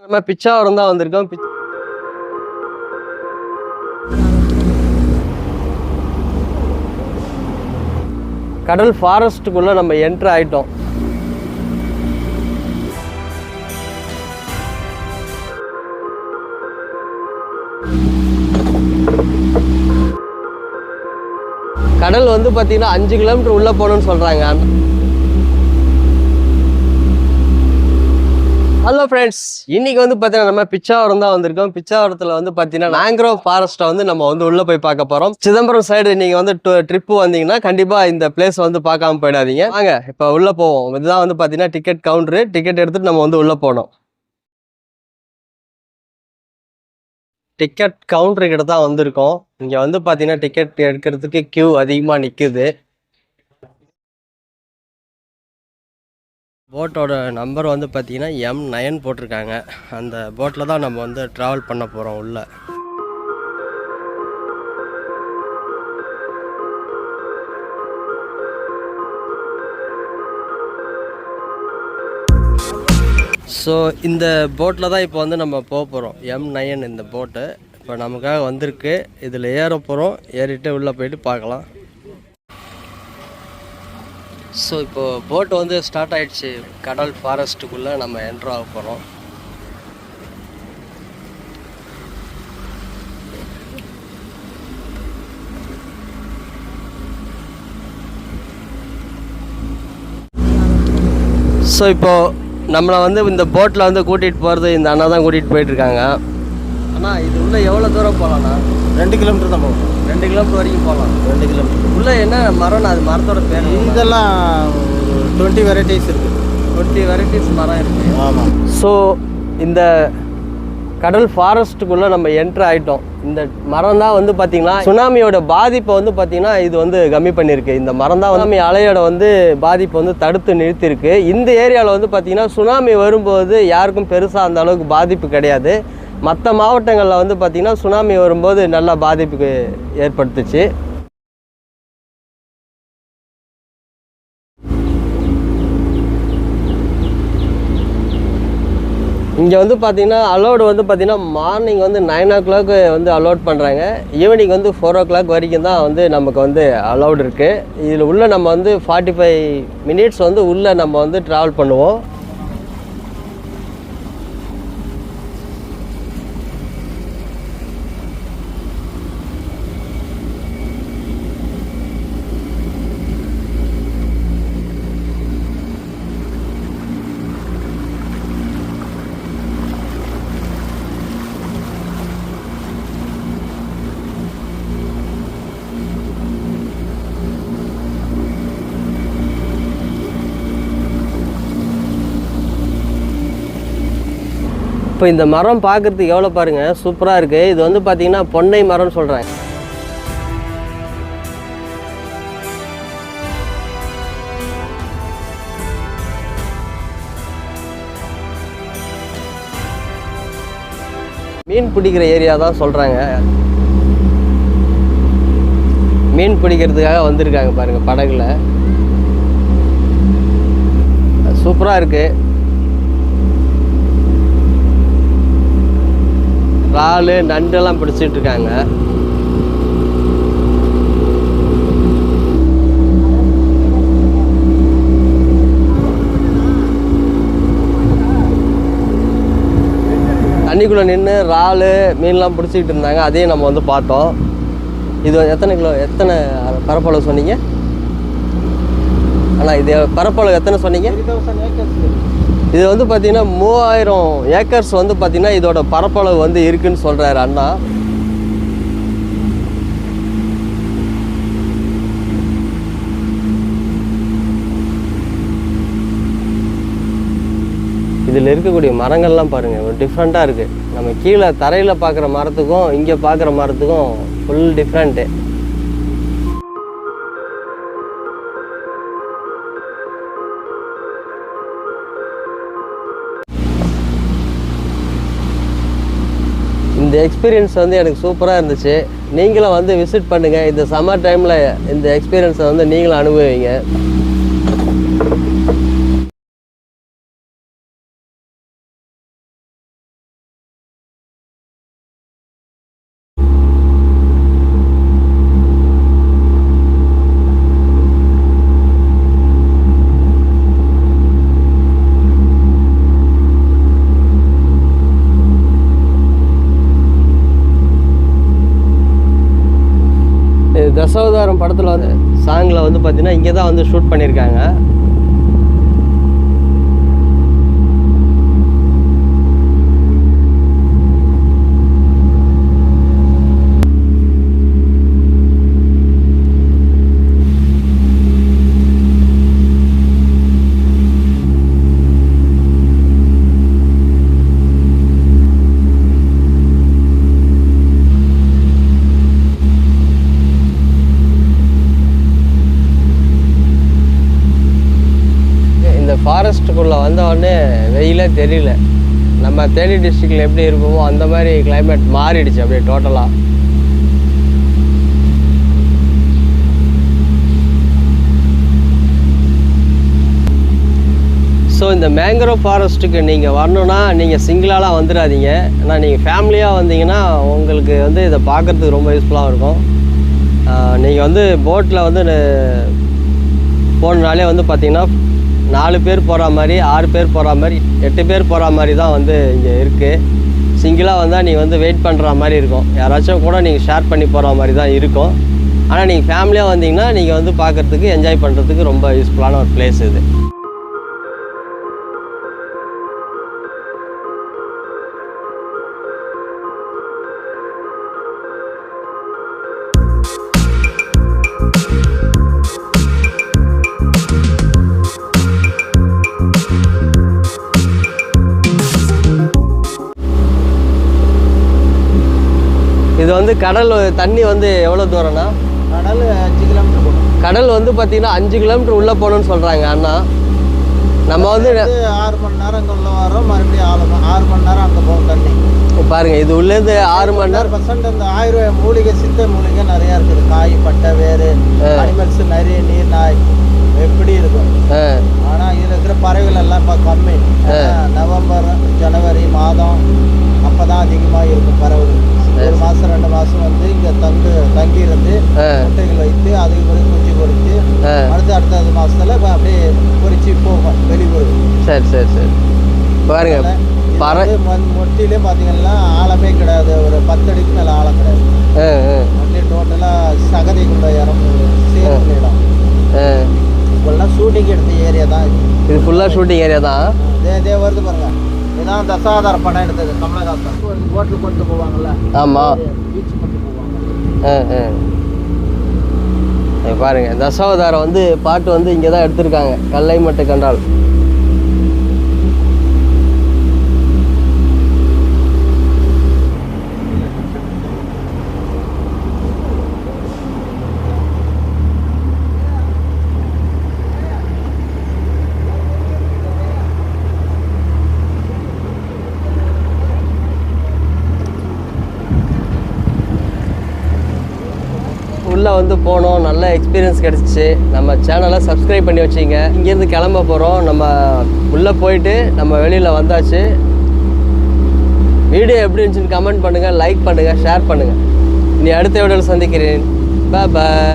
நம்ம பிச்சாவரம் தான் வந்திருக்கோம். கடல் ஃபாரஸ்ட்டுக்குள்ள நம்ம என்ட்ரு ஆயிட்டோம். கடல் வந்து பார்த்தீங்கன்னா 5 கிலோமீட்டர் உள்ள போகணும்னு சொல்றாங்க. ஹலோ ஃப்ரெண்ட்ஸ், இன்னைக்கு வந்து பார்த்தீங்கன்னா நம்ம பிச்சாவரம் தான் வந்திருக்கோம். பிச்சாவரத்தில் வந்து பார்த்தீங்கன்னா மேங்க்ரோவ் ஃபாரஸ்ட்டை வந்து நம்ம வந்து உள்ளே போய் பார்க்க போகிறோம். சிதம்பரம் சைடு நீங்கள் வந்து ட்ரிப்பு வந்தீங்கன்னா கண்டிப்பாக இந்த பிளேஸ் வந்து பார்க்காம போயிடாதீங்க. வாங்க இப்போ உள்ளே போவோம். இதுதான் வந்து பார்த்தீங்கன்னா டிக்கெட் கவுண்டரு. டிக்கெட் எடுத்துகிட்டு நம்ம வந்து உள்ளே போனோம். டிக்கெட் கவுண்டரு கிட்ட தான் வந்திருக்கோம். இங்கே வந்து பார்த்தீங்கன்னா டிக்கெட் எடுக்கிறதுக்கு கியூ அதிகமாக நிற்குது. போட்டோட நம்பர் வந்து பார்த்தீங்கன்னா M9 போட்டிருக்காங்க. அந்த போட்டில் தான் நம்ம வந்து ட்ராவல் பண்ண போகிறோம் உள்ள. ஸோ இந்த போட்டில் தான் இப்போ வந்து நம்ம போக போகிறோம். M9 இந்த போட்டு இப்போ நமக்காக வந்திருக்கு. இதில் ஏற போகிறோம். ஏறிட்டு உள்ளே போயிட்டு பார்க்கலாம். ஸோ இப்போது போட்டு வந்து ஸ்டார்ட் ஆகிடுச்சு. கடல் ஃபாரஸ்ட்டுக்குள்ளே நம்ம என்ட்ரு ஆக போகிறோம். ஸோ இப்போது நம்மளை வந்து இந்த போட்டில் வந்து கூட்டிகிட்டு போகிறது இந்த அண்ணா தான் கூட்டிகிட்டு போயிட்டுருக்காங்க. ஆனால் இது உள்ளே எவ்வளோ தூரம் போகலாண்ணா? 2 கிலோமீட்டர் தான் போகும். 2 கிலோமீட்டர் வரைக்கும் போகலாம். 2 கிலோமீட்டர் உள்ளே என்ன மரம்னா அது மரத்தோட பேர்? இதெல்லாம் 20 வெரைட்டிஸ் இருக்குது. 20 வெரைட்டிஸ் மரம் இருக்குது. ஆமாம். ஸோ இந்த கடல் ஃபாரஸ்ட்டுக்குள்ளே நம்ம என்ட்ரு ஆகிட்டோம். இந்த மரம் தான் வந்து பார்த்திங்கன்னா சுனாமியோட பாதிப்பை வந்து பார்த்திங்கன்னா இது வந்து கம்மி பண்ணியிருக்கு. இந்த மரம் தான் சுனாமி அலையோட வந்து பாதிப்பை வந்து தடுத்து நிறுத்தியிருக்கு. இந்த ஏரியாவில் வந்து பார்த்திங்கன்னா சுனாமி வரும்போது யாருக்கும் பெருசாக அந்த அளவுக்கு பாதிப்பு கிடையாது. மற்ற மாவட்டங்களில் வந்து பார்த்திங்கன்னா சுனாமி வரும்போது நல்லா பாதிப்புக்கு ஏற்படுத்துச்சு. இங்கே வந்து பார்த்திங்கன்னா அலோடு வந்து பார்த்திங்கன்னா மார்னிங் வந்து 9 o'clock வந்து அலோட் பண்ணுறாங்க. ஈவினிங் வந்து 4 o'clock வரைக்கும் தான் வந்து நமக்கு வந்து அலோடு இருக்குது. இதில் உள்ள நம்ம வந்து 45 minutes வந்து உள்ளே நம்ம வந்து ட்ராவல் பண்ணுவோம். இப்போ இந்த மரம் பார்க்குறதுக்கு எவ்வளோ பாருங்கள், சூப்பராக இருக்குது. இது வந்து பார்த்திங்கன்னா பொன்னை மரம்னு சொல்கிறாங்க. மீன் பிடிக்கிற ஏரியா தான் சொல்கிறாங்க. மீன் பிடிக்கிறதுக்காக வந்திருக்காங்க பாருங்கள் படகுல. சூப்பராக இருக்குது. இறால் நண்டெல்லாம் பிடிச்சிட்டு இருக்காங்க. தண்ணிக்குள்ளே நின்று இறால் மீன்லாம் பிடிச்சிக்கிட்டு இருந்தாங்க. அதையும் நம்ம வந்து பார்த்தோம். இது எத்தனை பரப்பளவு சொன்னீங்க? ஆனால் இது பரப்பளவு எத்தனை சொன்னீங்க? 3000 acres. இது வந்து பார்த்திங்கன்னா 3000 ஏக்கர்ஸ் வந்து பார்த்திங்கன்னா இதோட பரப்பளவு வந்து இருக்குன்னு சொல்கிறாரு அண்ணா. இதில் இருக்கக்கூடிய மரங்கள்லாம் பாருங்கள், ஒரு டிஃப்ரெண்ட்டாக இருக்குது. நம்ம கீழே தரையில் பார்க்குற மரத்துக்கும் இங்கே பார்க்குற மரத்துக்கும் ஃபுல் டிஃப்ரெண்ட்டு. இந்த எக்ஸ்பீரியன்ஸ் வந்து எனக்கு சூப்பராக இருந்துச்சு. நீங்களும் வந்து விசிட் பண்ணுங்கள். இந்த சம்மர் டைமில் இந்த எக்ஸ்பீரியன்ஸை வந்து நீங்களும் அனுபவிங்க. சசாராம் படத்தில் வந்து சாங்கில் வந்து பார்த்தீங்கன்னா இங்கே தான் வந்து ஷூட் பண்ணியிருக்காங்க. ஃபாரஸ்ட்டுக்குள்ளே வந்தவுடனே வெயிலே தெரியல. நம்ம தேனி டிஸ்ட்ரிக்டில் எப்படி இருப்போமோ அந்த மாதிரி கிளைமேட் மாறிடுச்சு அப்படியே டோட்டலாக. ஸோ இந்த மேங்க்ரோவ் ஃபாரஸ்ட்டுக்கு நீங்கள் வரணுன்னா நீங்கள் சிங்கிளாலாம் வந்துடாதீங்க. ஆனால் நீங்கள் ஃபேமிலியாக வந்தீங்கன்னா உங்களுக்கு வந்து இதை பார்க்குறதுக்கு ரொம்ப யூஸ்ஃபுல்லாக இருக்கும். நீங்கள் வந்து போட்டில் வந்து போனாலே வந்து பார்த்திங்கன்னா 4 பேர் போகிற மாதிரி, 6 பேர் போகிற மாதிரி, 8 பேர் போகிற மாதிரி தான் வந்து இங்கே இருக்குது. சிங்கிளாக வந்தால் நீங்கள் வந்து வெயிட் பண்ணுற மாதிரி இருக்கும். யாராச்சும் கூட நீங்கள் ஷேர் பண்ணி போகிற மாதிரி தான் இருக்கும். ஆனால் நீங்கள் ஃபேமிலியாக வந்தீங்கன்னா நீங்கள் வந்து பார்க்குறதுக்கு என்ஜாய் பண்ணுறதுக்கு ரொம்ப யூஸ்ஃபுல்லான ஒரு பிளேஸ் இது. இது வந்து கடல் தண்ணி வந்து எவ்வளோ தூரம்னா? கடல் 5 கிலோமீட்டர் போகும். கடல் வந்து பார்த்தீங்கன்னா 5 கிலோமீட்டர் உள்ளே போகணுன்னு சொல்கிறாங்க அண்ணா. நம்ம வந்து 6 மணி நேரம் இங்கே உள்ள வரோம், மறுபடியும் 6 மணி நேரம் அங்கே போகும் தண்ணி. பாருங்கள், இது உள்ளேருந்து 6 மணி நேரம். பர்சன்ட் இந்த ஆயுர்வேத மூலிகை, சித்த மூலிகை நிறையா இருக்குது. காய், பட்டை, வேறு, அனிமல்ஸ் நிறைய, நீர், நாய் எப்படி இருக்கும். ஆனால் இதில் இருக்கிற பறவைகள் எல்லாம் இப்போ கம்மி. நவம்பர், ஜனவரி மாதம் அப்போ தான் அதிகமாக இருக்கும் பறவைகள். 1 மாதம் 2 மாதம் வந்து இங்கே தங்கி இருந்து முட்டைகள் வைத்து அதுக்கு பிறகு குஞ்சு பொறித்து அடுத்த மாதத்தில் அப்படியே பொறிச்சு போகும் வெளியூர். சரி சரி சரி. பாருங்க, மொட்டிலே பார்த்தீங்கன்னா ஆழமே கிடையாது. ஒரு 10 அடிக்கு மேலே ஆழம் கிடையாது. மொட்டி டோட்டலாக சகதிக்குள்ள சேர்ந்த இடம். இப்போல்லாம் ஷூட்டிங் எடுத்த ஏரியா தான் இது. ஃபுல்லாக ஷூட்டிங் ஏரியா தான். இதே வருது பாருங்க. இதான் தசாவதார படம் எடுத்தது கமலஹாசன். போட்டில் கொண்டு போவாங்கல்ல. ஆமாம், பீச் கொண்டு போவாங்க. பாருங்க, தசாவதாரம் வந்து பாட்டு வந்து இங்கே தான் எடுத்திருக்காங்க. கல்லை மட்டு கண்டால். உள்ளே வந்து போனோம், நல்ல எக்ஸ்பீரியன்ஸ் கிடச்சிச்சு. நம்ம சேனலை சப்ஸ்கிரைப் பண்ணி வச்சிங்க. இங்கேருந்து கிளம்ப போகிறோம். நம்ம உள்ளே போயிட்டு நம்ம வெளியில் வந்தாச்சு. வீடியோ எப்படி இருந்துச்சுன்னு கமெண்ட் பண்ணுங்கள், லைக் பண்ணுங்கள், ஷேர் பண்ணுங்கள். இனி அடுத்த வீடியோவில் சந்திக்கிறேன். பாய்.